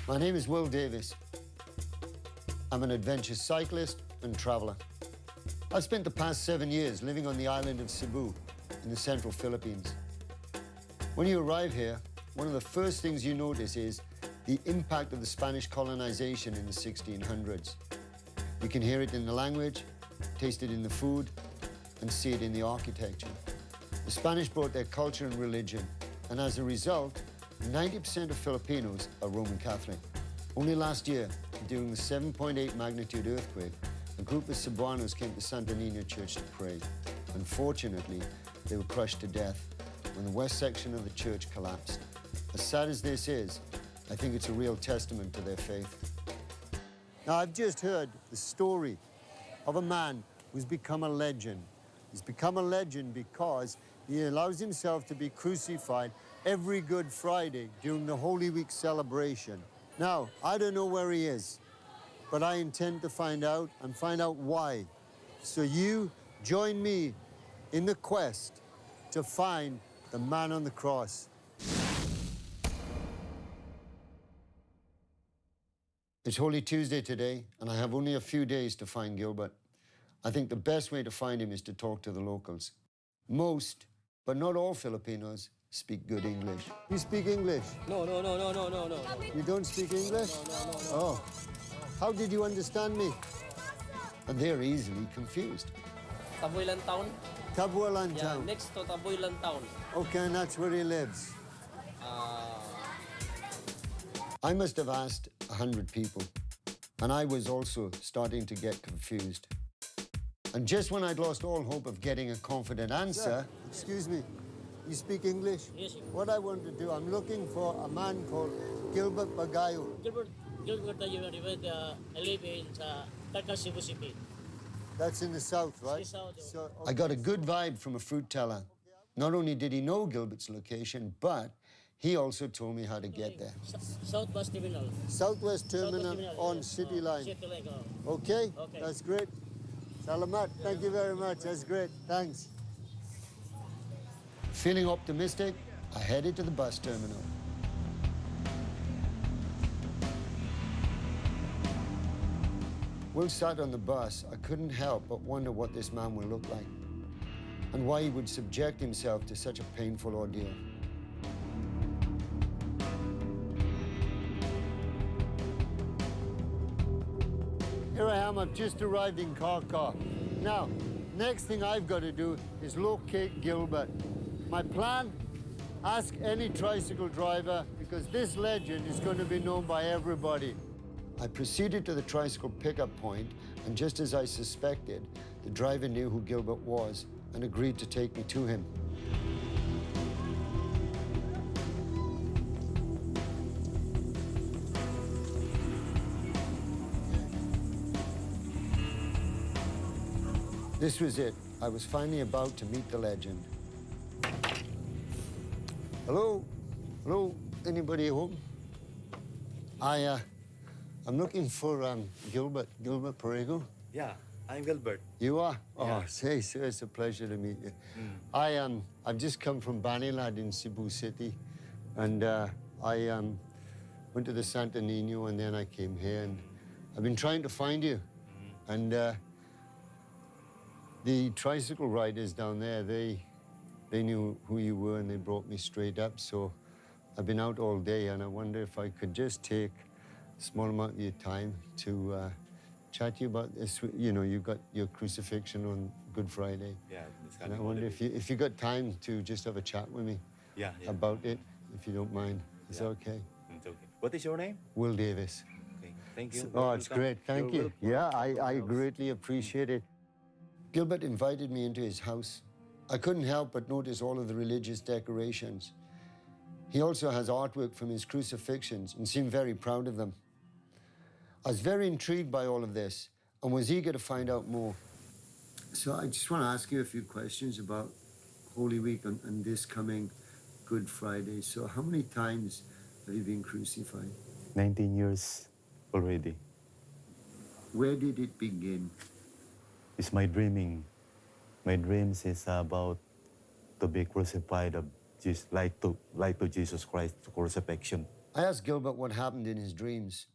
My name is Will Davies. I'm an adventure cyclist and traveler. I've spent the past 7 years living on the island of Cebu in the central Philippines. When you arrive here, one of the first things you notice is the impact of the Spanish colonization in the 1600s. You can hear it in the language, taste it in the food, and see it in the architecture. The Spanish brought their culture and religion, and as a result, 90% of Filipinos are Roman Catholic. Only last year, during the 7.8 magnitude earthquake, a group of Cebuanos came to Santa Nina Church to pray. Unfortunately, they were crushed to death when the west section of the church collapsed. As sad as this is, I think it's a real testament to their faith. Now, I've just heard the story of a man who's become a legend. He's become a legend because he allows himself to be crucified every Good Friday during the Holy Week celebration. Now, I don't know where he is, but I intend to find out and find out why. So you join me in the quest to find the man on the cross. It's Holy Tuesday today, and I have only a few days to find Gilbert. I think the best way to find him is to talk to the locals. Most, but not all Filipinos, speak good English. You speak English? No. You don't speak English? No. Oh. How did you understand me? And they're easily confused. Taboylan Town? Tabualan Yeah, Town. next to Taboylan Town. Okay, and that's where he lives. I must have asked 100 people, and I was also starting to get confused. And just when I'd lost all hope of getting a confident answer... Sir, excuse me, you speak English? Yes. What I want to do, I'm looking for a man called Gilbert Bagayo. Gilbert, I live in Taka, Cebu City. That's in the south, right? South. So, okay. I got a good vibe from a fruit teller. Not only did he know Gilbert's location, but he also told me how to get there. Southwest Terminal. Southwest Terminal on City Line. City Line. Okay, that's great. Salamat, thank you very much. That's great, thanks. Feeling optimistic, I headed to the bus terminal. While sat on the bus, I couldn't help but wonder what this man would look like and why he would subject himself to such a painful ordeal. Here I am, I've just arrived in Kaka. Now, next thing I've got to do is locate Gilbert. My plan, ask any tricycle driver because this legend is going to be known by everybody. I proceeded to the tricycle pickup point, and just as I suspected, the driver knew who Gilbert was and agreed to take me to him. This was it. I was finally about to meet the legend. Hello? Hello? Anybody home? I'm looking for Gilbert Perego. Yeah, I'm Gilbert. You are? Yeah. Oh, say, sir, it's a pleasure to meet you. I've just come from Banilad in Cebu City, and I went to the Santa Nina, and then I came here, and I've been trying to find you. And the tricycle riders down there, they knew who you were, and they brought me straight up. So I've been out all day, and I wonder if I could just take a small amount of your time to chat to you about this. You know, you got your crucifixion on Good Friday. Yeah, it's and I wonder if you got time to just have a chat with me about it, if you don't mind. Is that okay? It's okay. What is your name? Will Davies. Okay, thank you. Oh, it's great. Thank you. Yeah, I greatly appreciate it. Gilbert invited me into his house. I couldn't help but notice all of the religious decorations. He also has artwork from his crucifixions and seemed very proud of them. I was very intrigued by all of this and was eager to find out more. So I just want to ask you a few questions about Holy Week and this coming Good Friday. So how many times have you been crucified? 19 years already. Where did it begin? It's my dreaming. My dreams is about to be crucified of Jesus, like to Jesus Christ, to crucifixion. I asked Gilbert what happened in his dreams.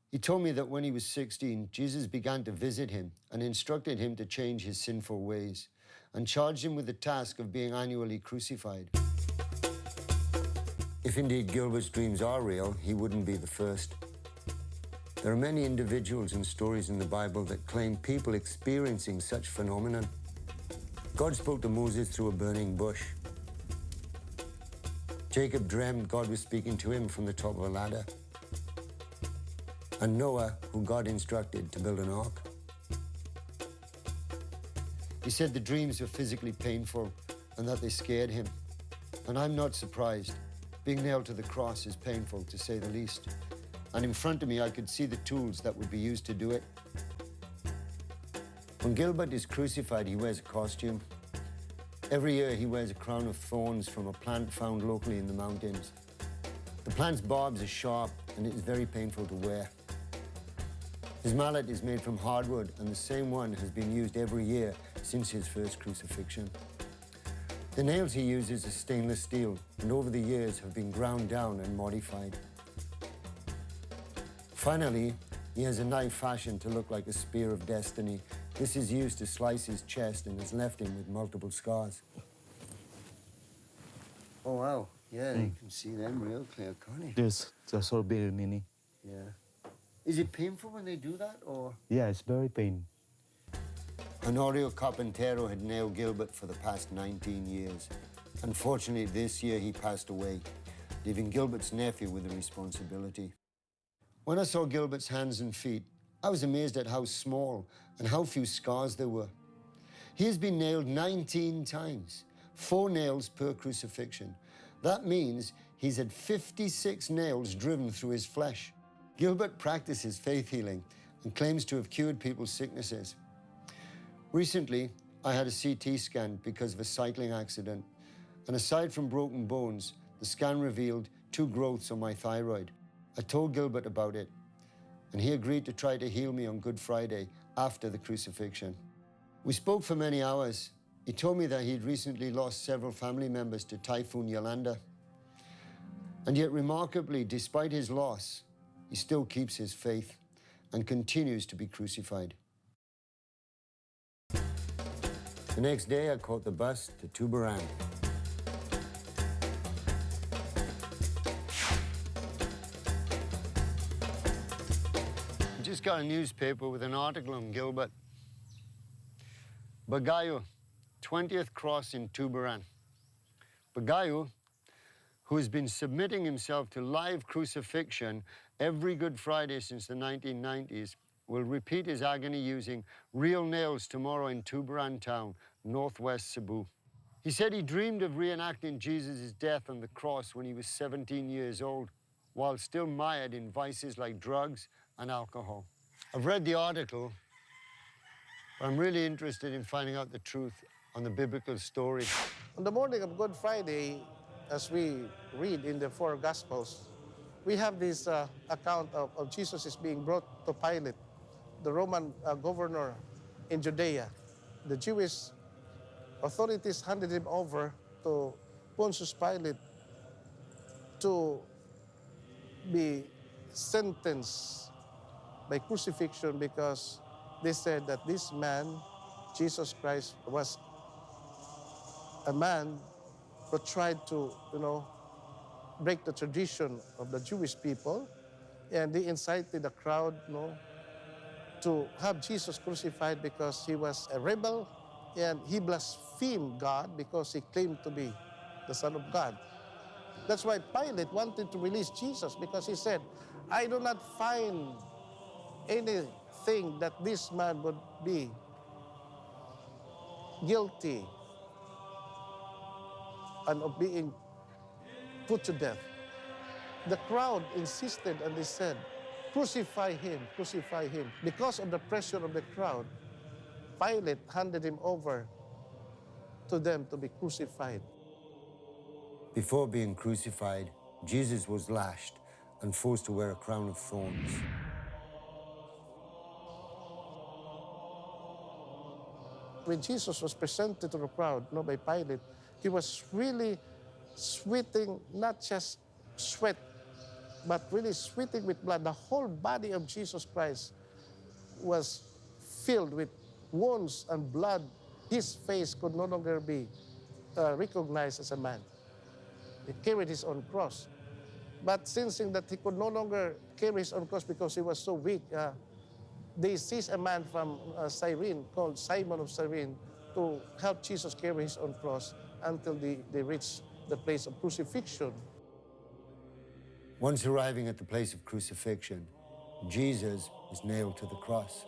He told me that when he was 16, Jesus began to visit him and instructed him to change his sinful ways and charged him with the task of being annually crucified. If indeed Gilbert's dreams are real, he wouldn't be the first. There are many individuals and stories in the Bible that claim people experiencing such phenomenon. God spoke to Moses through a burning bush. Jacob dreamed God was speaking to him from the top of a ladder. And Noah, who God instructed to build an ark. He said the dreams were physically painful and that they scared him. And I'm not surprised. Being nailed to the cross is painful, to say the least. And in front of me, I could see the tools that would be used to do it. When Gilbert is crucified, he wears a costume. Every year, he wears a crown of thorns from a plant found locally in the mountains. The plant's barbs are sharp, and it is very painful to wear. His mallet is made from hardwood, and the same one has been used every year since his first crucifixion. The nails he uses are stainless steel, and over the years have been ground down and modified. Finally, he has a knife fashioned to look like a spear of destiny. This is used to slice his chest and has left him with multiple scars. Oh, wow. Yeah, you can see them real clear, can't you? Yes, that's all very many. Yeah. Is it painful when they do that, or? Yeah, it's very pain. Honorio Carpintero had nailed Gilbert for the past 19 years. Unfortunately, this year he passed away, leaving Gilbert's nephew with the responsibility. When I saw Gilbert's hands and feet, I was amazed at how small and how few scars there were. He has been nailed 19 times, 4 nails per crucifixion. That means he's had 56 nails driven through his flesh. Gilbert practices faith healing and claims to have cured people's sicknesses. Recently, I had a CT scan because of a cycling accident, and aside from broken bones, the scan revealed 2 growths on my thyroid. I told Gilbert about it, and he agreed to try to heal me on Good Friday after the crucifixion. We spoke for many hours. He told me that he'd recently lost several family members to Typhoon Yolanda. And yet, remarkably, despite his loss, he still keeps his faith and continues to be crucified. The next day, I caught the bus to Tuburan. I just got a newspaper with an article on Gilbert. Bagayo, 20th cross in Tuburan. Bagayo, who has been submitting himself to live crucifixion every Good Friday since the 1990s, will repeat his agony using real nails tomorrow in Tuburan town, northwest Cebu. He said he dreamed of reenacting Jesus' death on the cross when he was 17 years old, while still mired in vices like drugs and alcohol. I've read the article, but I'm really interested in finding out the truth on the biblical story. On the morning of Good Friday, as we read in the 4 Gospels, we have this account of Jesus is being brought to Pilate, the Roman governor in Judea. The Jewish authorities handed him over to Pontius Pilate to be sentenced by crucifixion because they said that this man, Jesus Christ, was a man who tried to, break the tradition of the Jewish people, and they incited the crowd, to have Jesus crucified because he was a rebel and he blasphemed God because he claimed to be the Son of God. That's why Pilate wanted to release Jesus because he said, I do not find anything that this man would be guilty and of being put to death. The crowd insisted and they said, crucify him, crucify him. Because of the pressure of the crowd, Pilate handed him over to them to be crucified. Before being crucified, Jesus was lashed and forced to wear a crown of thorns. When Jesus was presented to the crowd, by Pilate, he was really sweating, not just sweat, but really sweating with blood. The whole body of Jesus Christ was filled with wounds and blood. His face could no longer be recognized as a man. He carried his own cross. But sensing that he could no longer carry his own cross because he was so weak, they seized a man from Cyrene called Simon of Cyrene to help Jesus carry his own cross until they reached the place of crucifixion. Once arriving at the place of crucifixion, Jesus was nailed to the cross.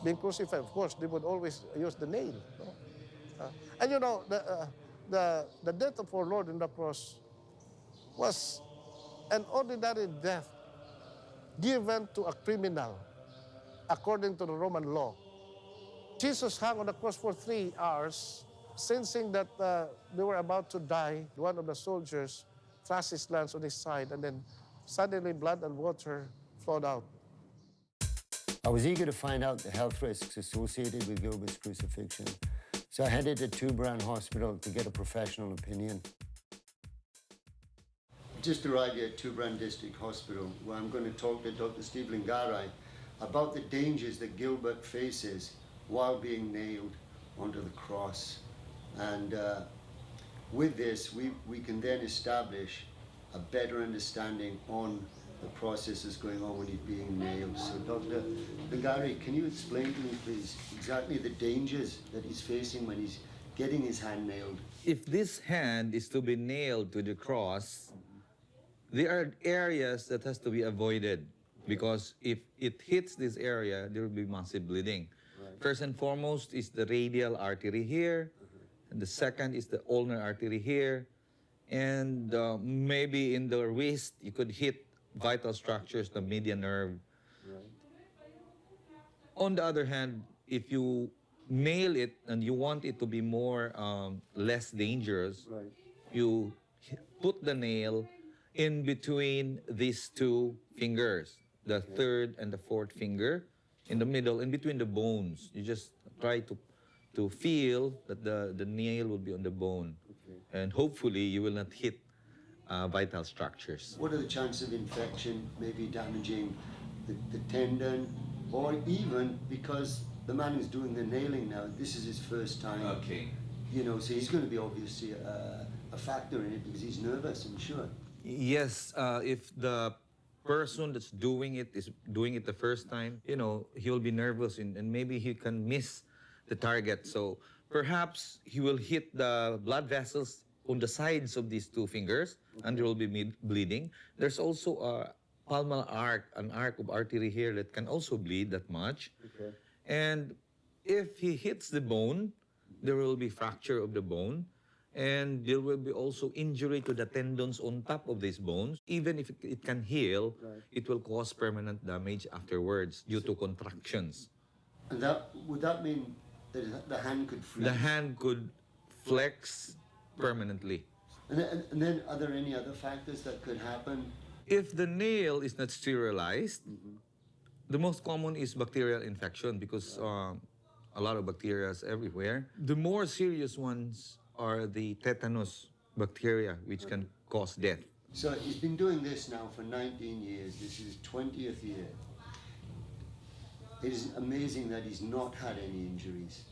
Being crucified, of course, they would always use the nail. No? And you know, the death of our Lord on the cross was an ordinary death given to a criminal according to the Roman law. Jesus hung on the cross for 3 hours, sensing that they were about to die. One of the soldiers thrust his lance on his side, and then suddenly blood and water flowed out. I was eager to find out the health risks associated with Gilbert's crucifixion, so I headed to Tuberan Hospital to get a professional opinion. Just arrived here at Tuberan District Hospital, where I'm going to talk to Dr. Steve Lingarai about the dangers that Gilbert faces while being nailed onto the cross. And with this, we can then establish a better understanding on the processes going on when he's being nailed. So Dr. Lingarai, can you explain to me, please, exactly the dangers that he's facing when he's getting his hand nailed? If this hand is to be nailed to the cross, there are areas that has to be avoided, because if it hits this area, there will be massive bleeding. Right. First and foremost is the radial artery here, and the second is the ulnar artery here, and maybe in the wrist you could hit vital structures, the median nerve. Right. On the other hand, if you nail it and you want it to be more less dangerous, right, you put the nail in between these two fingers, the third and the fourth finger, in the middle, in between the bones. You just try to feel that the nail will be on the bone. Okay. And hopefully you will not hit vital structures. What are the chances of infection, maybe damaging the tendon, or even because the man who's doing the nailing now, this is his first time. Okay. You know, so he's going to be obviously a factor in it because he's nervous, I'm sure. Yes, if the person that's doing it is doing it the first time, you know, he'll be nervous and maybe he can miss the target. So perhaps he will hit the blood vessels on the sides of these two fingers, okay, and there will be bleeding. There's also a palmar arc, an arc of artery here that can also bleed that much. Okay. And if he hits the bone, there will be fracture of the bone. And there will be also injury to the tendons on top of these bones. Even if it can heal, right, it will cause permanent damage afterwards due to contractions. And would that mean that the hand could freeze? The hand could flex permanently. And then are there any other factors that could happen? If the nail is not sterilized, the most common is bacterial infection because a lot of bacteria is everywhere. The more serious ones are the tetanus bacteria, which can cause death. So he's been doing this now for 19 years. This is his 20th year. It is amazing that he's not had any injuries.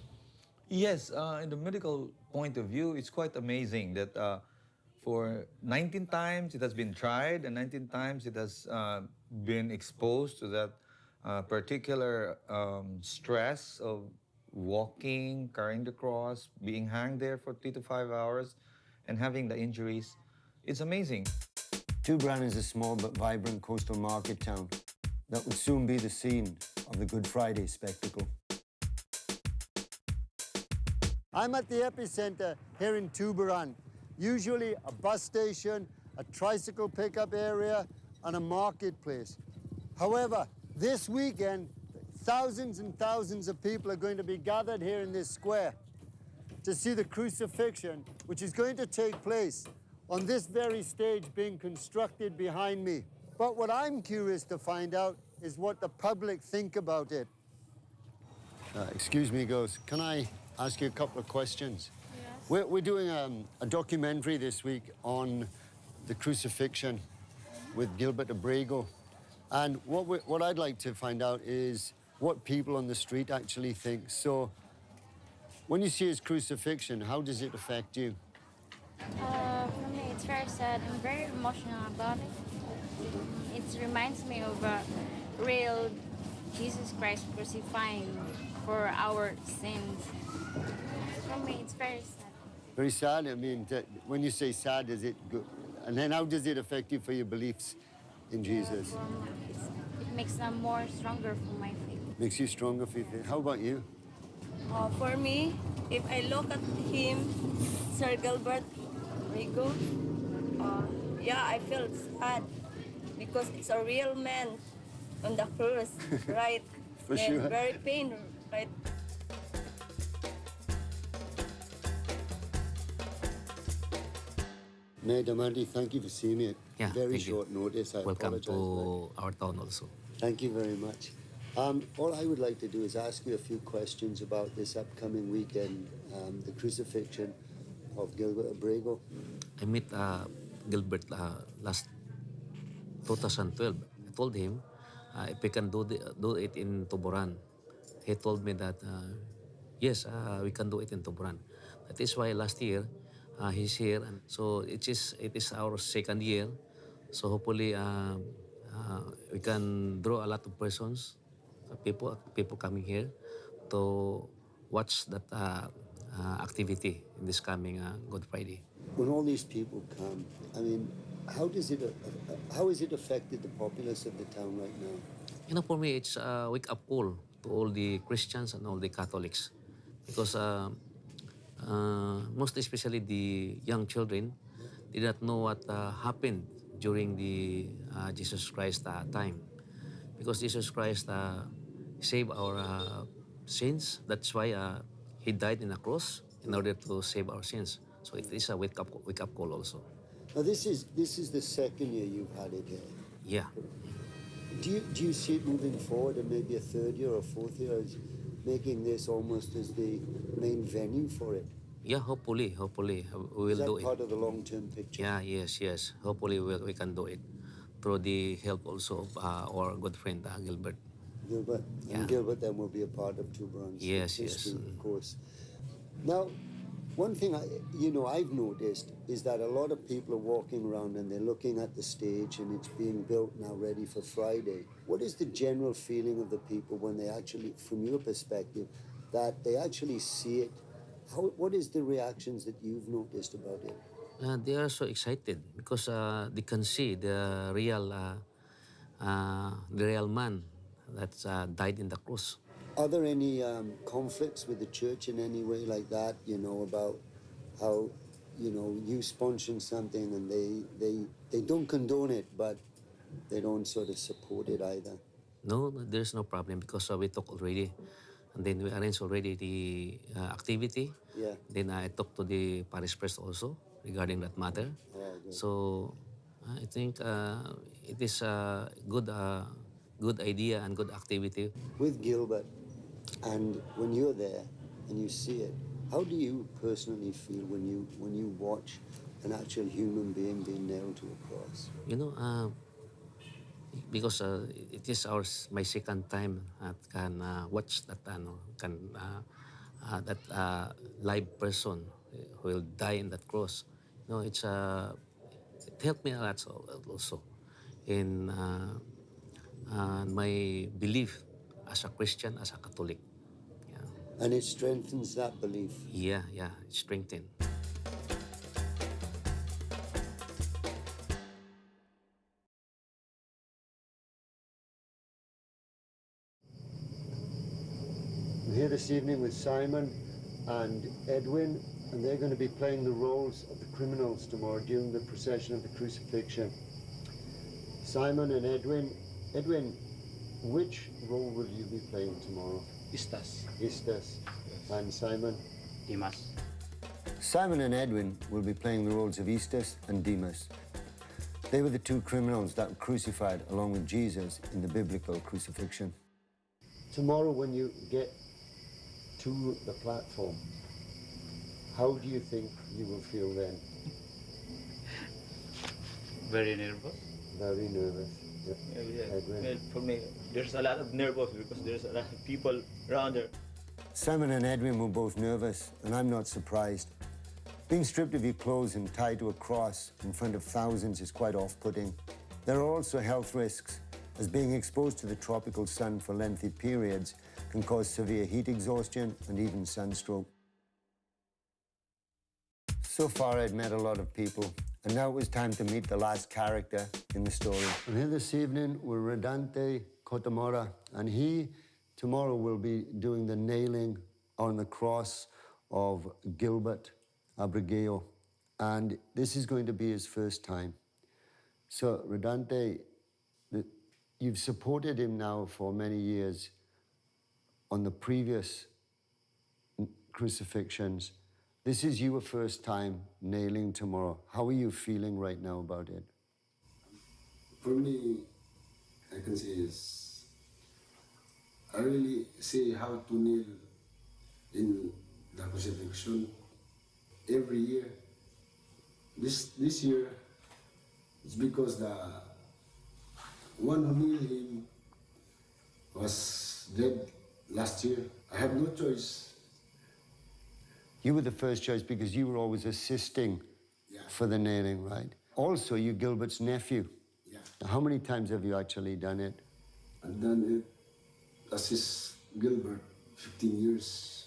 Yes, in the medical point of view, it's quite amazing that for 19 times it has been tried, and 19 times it has been exposed to that particular stress of walking, carrying the cross, being hanged there for 3 to 5 hours, and having the injuries. It's amazing. Tuberan is a small but vibrant coastal market town that would soon be the scene of the Good Friday spectacle. I'm at the epicenter here in Tuberan, usually a bus station, a tricycle pickup area, and a marketplace. However, this weekend, thousands and thousands of people are going to be gathered here in this square to see the crucifixion, which is going to take place on this very stage being constructed behind me. But what I'm curious to find out is what the public think about it. Excuse me, Ghost, can I ask you a couple of questions? Yes. We're doing a documentary this week on the crucifixion with Gilbert Abrego. And what I'd like to find out is what people on the street actually think. So when you see his crucifixion, how does it affect you? For me, it's very sad. I'm very emotional about it. It reminds me of real Jesus Christ crucifying for our sins. For me, it's very sad. Very sad. I mean, when you say sad, is it good? And then how does it affect you for your beliefs in Jesus? It makes them more stronger for my faith. Makes you stronger for your faith. How about you? For me, if I look at him, Sir Gilbert Rigo, yeah, I feel sad because it's a real man on the cross, right? For and sure. Very pain, right? Madam Andy, thank you for seeing me at Yeah, very thank you. short notice. I Welcome apologize. to our town also. Thank you very much. All I would like to do is ask you a few questions about this upcoming weekend, the crucifixion of Gilbert Abrego. I met Gilbert last 2012. I told him if we can do it in Tuburan. He told me that yes, we can do it in Tuburan. That is why last year he's here, and so it is our second year. So hopefully we can draw a lot of persons, people coming here to watch that activity in this coming Good Friday. When all these people come, I mean, how has it affected the populace of the town right now? You know, for me, it's a wake-up call to all the Christians and all the Catholics, because most especially the young children did not know what happened during the Jesus Christ time, because Jesus Christ saved our sins. That's why he died in a cross in order to save our sins. So it is a wake-up call also. Now, this is the second year you've had it here. Yeah. Do you see it moving forward and maybe a third year or fourth year, as making this almost as the main venue for it? Yeah, hopefully we will Is that do it. part of the long-term picture? Yeah, yes. Hopefully we can do it through the help also of our good friend Gilbert. Gilbert. Yeah. And Gilbert then will be a part of Tuburan's Yes, history, yes. of course. Now, one thing I've noticed is that a lot of people are walking around and they're looking at the stage and it's being built now ready for Friday. What is the general feeling of the people when they actually, from your perspective, that they actually see it? What is the reactions that you've noticed about it? They are so excited because they can see the real man that died in the cross. Are there any conflicts with the church in any way like that, about how, you sponsoring something and they don't condone it, but they don't sort of support it either? No, there's no problem because we talked already. And then we arranged already the activity. Yeah. Then I talked to the parish priest also regarding that matter. Oh, good. So I think it is a good idea and good activity. With Gilbert, and when you're there and you see it, how do you personally feel when you watch an actual human being being nailed to a cross? You know, because it is my second time can watch that that live person who will die in that cross. You know, it helped me a lot also in my belief as a Christian, as a Catholic. Yeah, And it strengthens that belief. yeah, it's strengthened. I'm here this evening with Simon and Edwin, and they're going to be playing the roles of the criminals tomorrow during the procession of the crucifixion. Simon and Edwin, which role will you be playing tomorrow? Istas. And Simon? Dimas. Simon and Edwin will be playing the roles of Istas and Demas. They were the two criminals that were crucified along with Jesus in the biblical crucifixion. Tomorrow when you get to the platform, How do you think you will feel then? Very nervous. Very nervous. Yep. Yeah. Edwin? Well, for me, there's a lot of nervous because there's a lot of people around there. Simon and Edwin were both nervous, and I'm not surprised. Being stripped of your clothes and tied to a cross in front of thousands is quite off-putting. There are also health risks, as being exposed to the tropical sun for lengthy periods can cause severe heat exhaustion and even sunstroke. So far, I'd met a lot of people, and now it was time to meet the last character in the story. And here this evening, we're Redante Cotamora, and he tomorrow will be doing the nailing on the cross of Gilbert Abrigueo, and this is going to be his first time. So, Redante, you've supported him now for many years on the previous crucifixions. This is your first time nailing tomorrow. How are you feeling right now about it? For me, I can say is, I really see how to nail in the crucifixion every year. This year, it's because the one who nailed him was dead last year. I have no choice. You were the first choice because you were always assisting for the nailing, right? Also, you're Gilbert's nephew. Yeah. Now, how many times have you actually done it? I've done it, assist Gilbert, 15 years.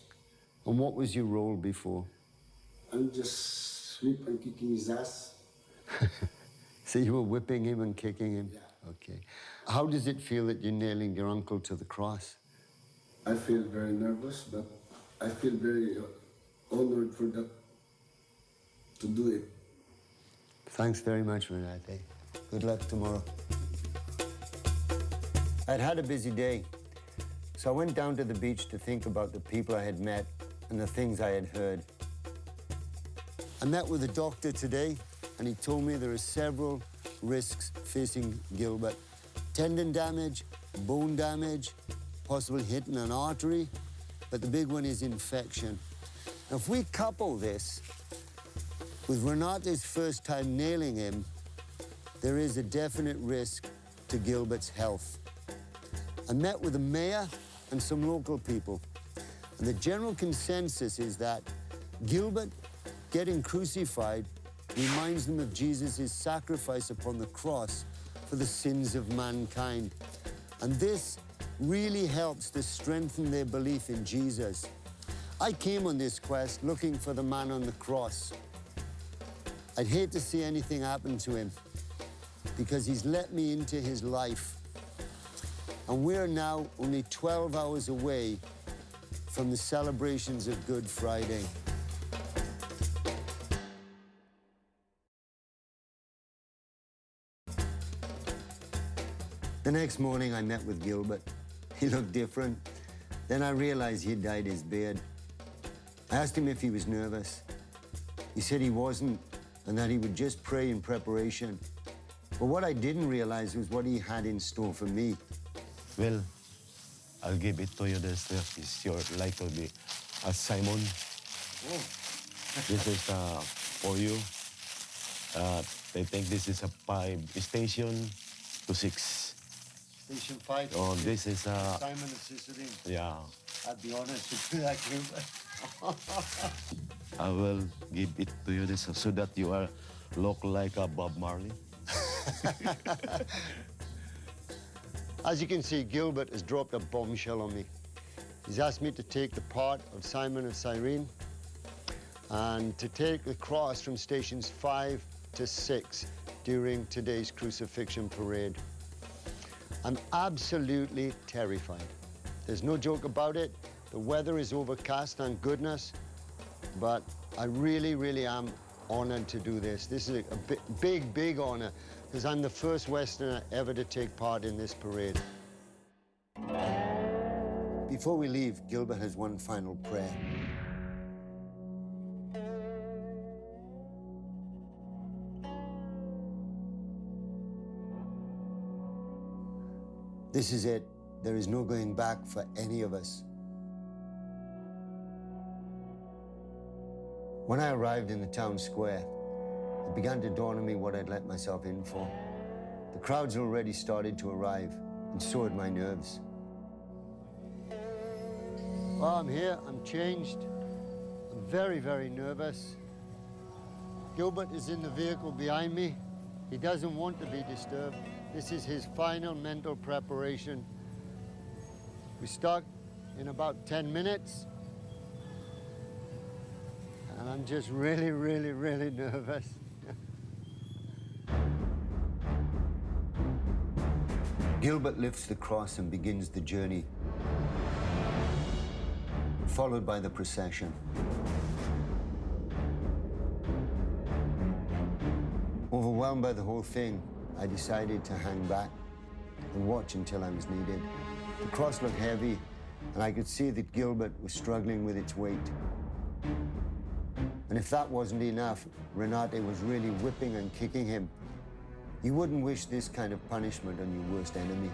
And what was your role before? I'm just sweep and kicking his ass. So you were whipping him and kicking him? Yeah. Okay. How does it feel that you're nailing your uncle to the cross? I feel very nervous, but I feel very honored for that, to do it. Thanks very much, Renate. Good luck tomorrow. I'd had a busy day, so I went down to the beach to think about the people I had met and the things I had heard. I met with a doctor today, and he told me there are several risks facing Gilbert. Tendon damage, bone damage, possibly hitting an artery, but the big one is infection. Now, if we couple this with Renate's first time nailing him, there is a definite risk to Gilbert's health. I met with the mayor and some local people, and the general consensus is that Gilbert getting crucified reminds them of Jesus' sacrifice upon the cross for the sins of mankind. And this really helps to strengthen their belief in Jesus. I came on this quest looking for the man on the cross. I'd hate to see anything happen to him because he's let me into his life. And we're now only 12 hours away from the celebrations of Good Friday. The next morning, I met with Gilbert. He looked different. Then I realized he'd dyed his beard. I asked him if he was nervous. He said he wasn't, and that he would just pray in preparation. But what I didn't realize was what he had in store for me. Well, I'll give it to you. This is your like to be Simon. Oh. This is for you. I think this is a 5 station to 6. Station 5. Oh, this is Simon of Sicily. yeah. I'd be honest with you, that Gilbert. I will give it to you this so that you are look like a Bob Marley. As you can see, Gilbert has dropped a bombshell on me. He's asked me to take the part of Simon of Cyrene and to take the cross from stations 5 to 6 during today's crucifixion parade. I'm absolutely terrified. There's no joke about it. The weather is overcast, thank goodness, but I really, really am honored to do this. This is a big, big honor, because I'm the first Westerner ever to take part in this parade. Before we leave, Gilbert has one final prayer. This is it. There is no going back for any of us. When I arrived in the town square, it began to dawn on me what I'd let myself in for. The crowds already started to arrive, and so had my nerves. Well, I'm here, I'm changed. I'm very, very nervous. Gilbert is in the vehicle behind me. He doesn't want to be disturbed. This is his final mental preparation. We start in about 10 minutes. And I'm just really, really, really nervous. Gilbert lifts the cross and begins the journey, followed by the procession. Overwhelmed by the whole thing, I decided to hang back and watch until I was needed. The cross looked heavy, and I could see that Gilbert was struggling with its weight. And if that wasn't enough, Renate was really whipping and kicking him. You wouldn't wish this kind of punishment on your worst enemy.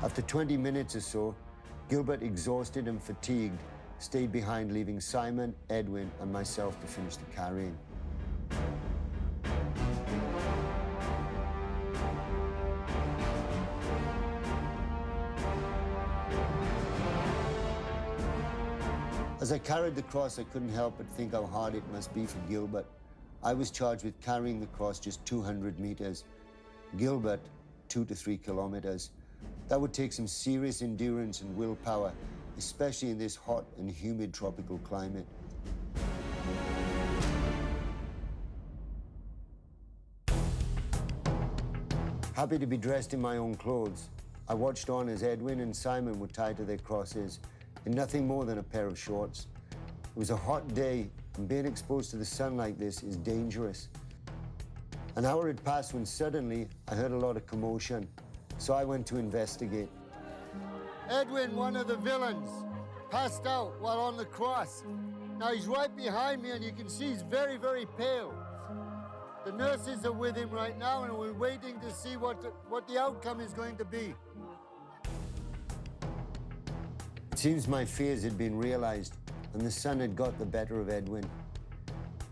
After 20 minutes or so, Gilbert, exhausted and fatigued, stayed behind, leaving Simon, Edwin, and myself to finish the carrying. As I carried the cross, I couldn't help but think how hard it must be for Gilbert. I was charged with carrying the cross just 200 meters. Gilbert, 2 to 3 kilometers. That would take some serious endurance and willpower, especially in this hot and humid tropical climate. Happy to be dressed in my own clothes, I watched on as Edwin and Simon were tied to their crosses in nothing more than a pair of shorts. It was a hot day, and being exposed to the sun like this is dangerous. An hour had passed when suddenly I heard a lot of commotion, so I went to investigate. Edwin, one of the villains, passed out while on the cross. Now he's right behind me, and you can see he's very, very pale. The nurses are with him right now, and we're waiting to see what the outcome is going to be. It seems my fears had been realized, and the sun had got the better of Edwin.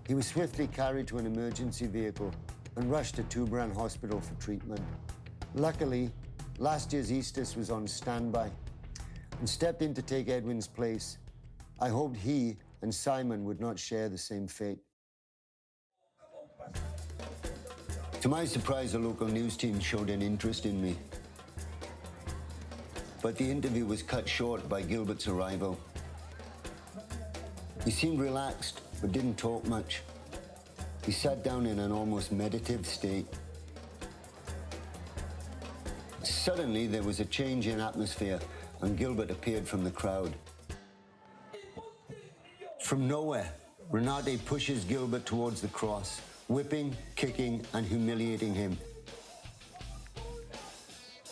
He was swiftly carried to an emergency vehicle and rushed to Tuburan Hospital for treatment. Luckily, last year's Eastus was on standby and stepped in to take Edwin's place. I hoped he and Simon would not share the same fate. To my surprise, a local news team showed an interest in me. But the interview was cut short by Gilbert's arrival. He seemed relaxed, but didn't talk much. He sat down in an almost meditative state. Suddenly, there was a change in atmosphere, and Gilbert appeared from the crowd. From nowhere, Renate pushes Gilbert towards the cross, whipping, kicking, and humiliating him.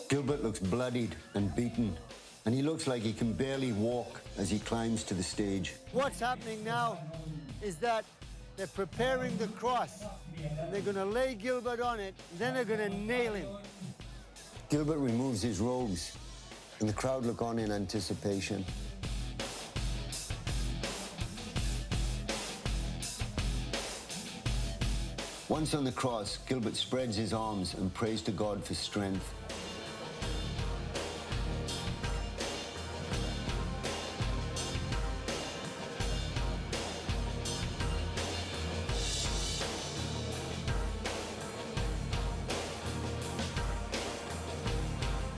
Gilbert looks bloodied and beaten, and he looks like he can barely walk as he climbs to the stage. What's happening now is that they're preparing the cross, and they're going to lay Gilbert on it, and then they're going to nail him. Gilbert removes his robes, and the crowd look on in anticipation. Once on the cross, Gilbert spreads his arms and prays to God for strength.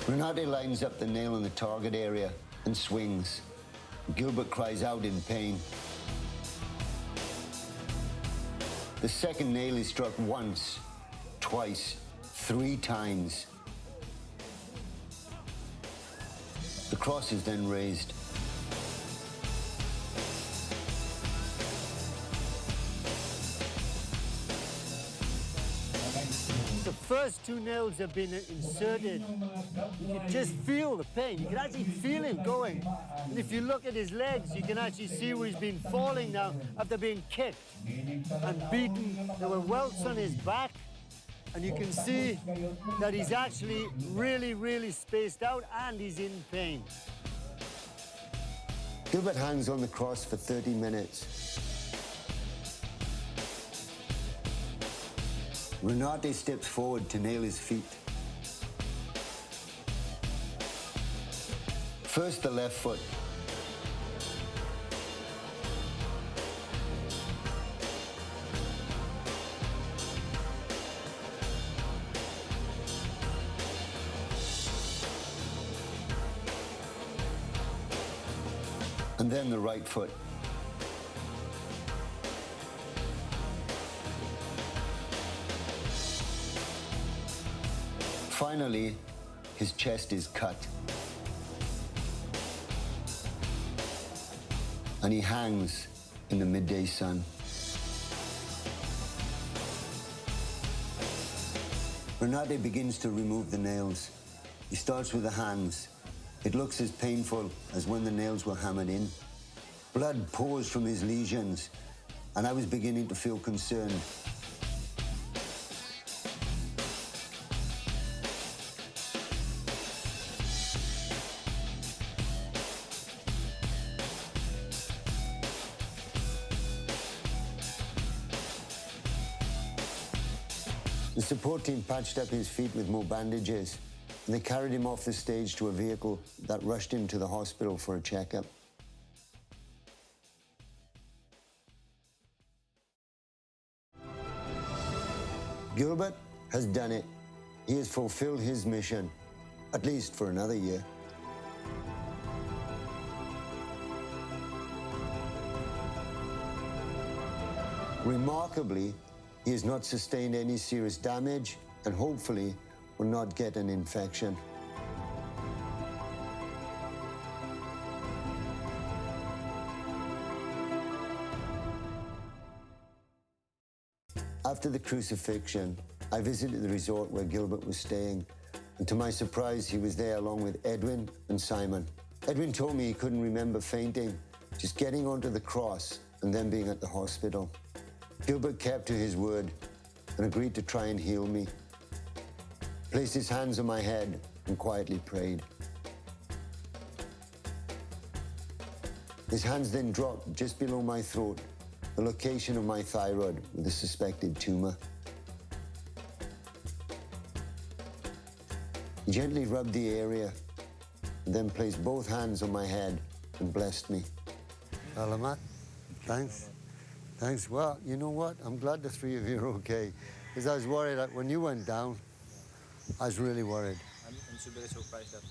Renate lines up the nail in the target area and swings. Gilbert cries out in pain. The second nail is struck once, twice, 3 times. The cross is then raised. the first 2 nails have been inserted, you can just feel the pain. You can actually feel him going. And if you look at his legs, you can actually see where he's been falling now after being kicked and beaten. There were welts on his back, and you can see that he's actually really, really spaced out and he's in pain. Gilbert hangs on the cross for 30 minutes. Renate steps forward to nail his feet. First, the left foot. And then the right foot. Finally, his chest is cut. And he hangs in the midday sun. Renate begins to remove the nails. He starts with the hands. It looks as painful as when the nails were hammered in. Blood pours from his lesions, and I was beginning to feel concerned. The support team patched up his feet with more bandages, and they carried him off the stage to a vehicle that rushed him to the hospital for a checkup. Gilbert has done it. He has fulfilled his mission, at least for another year. Remarkably, he has not sustained any serious damage and hopefully will not get an infection. After the crucifixion, I visited the resort where Gilbert was staying, and to my surprise, he was there along with Edwin and Simon. Edwin told me he couldn't remember fainting, just getting onto the cross and then being at the hospital. Gilbert kept to his word and agreed to try and heal me. Placed his hands on my head and quietly prayed. His hands then dropped just below my throat, the location of my thyroid with a suspected tumor. He gently rubbed the area and then placed both hands on my head and blessed me. Alamat, thanks. Thanks. Well, you know what? I'm glad the three of you are okay. Because I was worried that when you went down, I was really worried. I'm so very surprised that.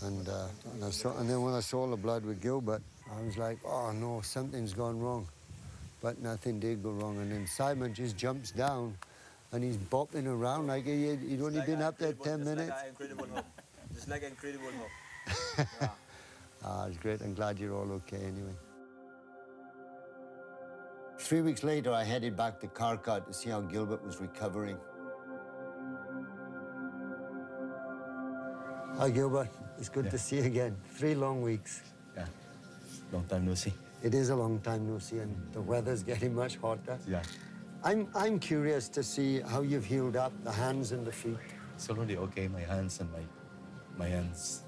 And then when I saw the blood with Gilbert, I was like, oh no, something's gone wrong. But nothing did go wrong. And then Simon just jumps down and he's bopping around like he'd only been up there 10 minutes. Like incredible hope. Just like incredible hope. Yeah. It's great. I'm glad you're all okay anyway. 3 weeks later, I headed back to Karkat to see how Gilbert was recovering. Hi, Gilbert. It's good to see you again. 3 long weeks. Yeah, long time no see. It is a long time no see, and the weather's getting much hotter. Yeah, I'm curious to see how you've healed up the hands and the feet. it's already okay. My hands and my hands.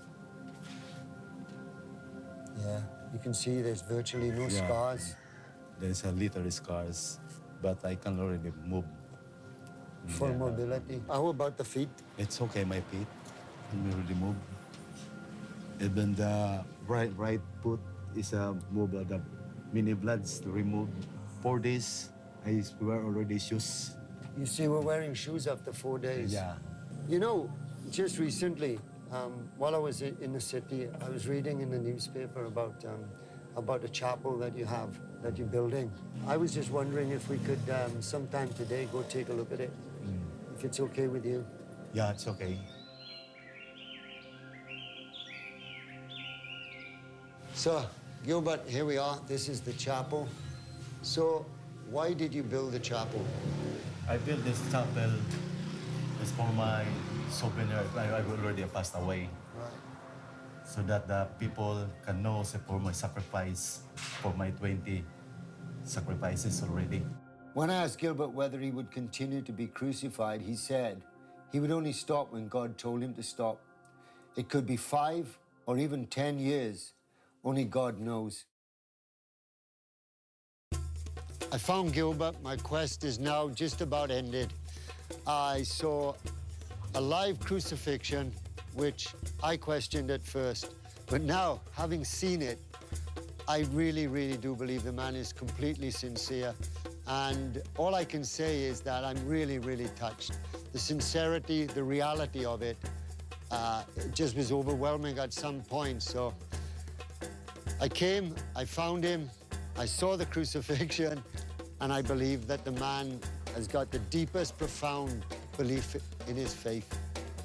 Yeah, you can see there's virtually no Yeah. scars. There's a little scars, but I can already move. Full Yeah. mobility. How about the feet? It's okay, my feet can already move. Even the right foot is moved. The mini bloods removed. 4 days, I wear already shoes. You see, we're wearing shoes after 4 days. Yeah. You know, just recently, while I was in the city, I was reading in the newspaper about a chapel that you have, that you're building. I was just wondering if we could sometime today go take a look at it, if it's okay with you. Yeah, it's okay. So, Gilbert, here we are. This is the chapel. So, why did you build the chapel? I built this chapel It's for my souvenir. I already passed away. So that the people can know for my sacrifice, for my 20 sacrifices already. When I asked Gilbert whether he would continue to be crucified, he said he would only stop when God told him to stop. It could be 5 or even 10 years. Only God knows. I found Gilbert. My quest is now just about ended. I saw a live crucifixion, which I questioned at first. But now, having seen it, I really, really do believe the man is completely sincere. And all I can say is that I'm really, really touched. The sincerity, the reality of it, it just was overwhelming at some point. So I came, I found him, I saw the crucifixion, and I believe that the man has got the deepest, profound belief in his faith.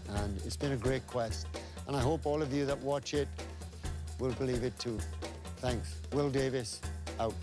And it's been a great quest. And I hope all of you that watch it will believe it too. Thanks. Will Davies, out.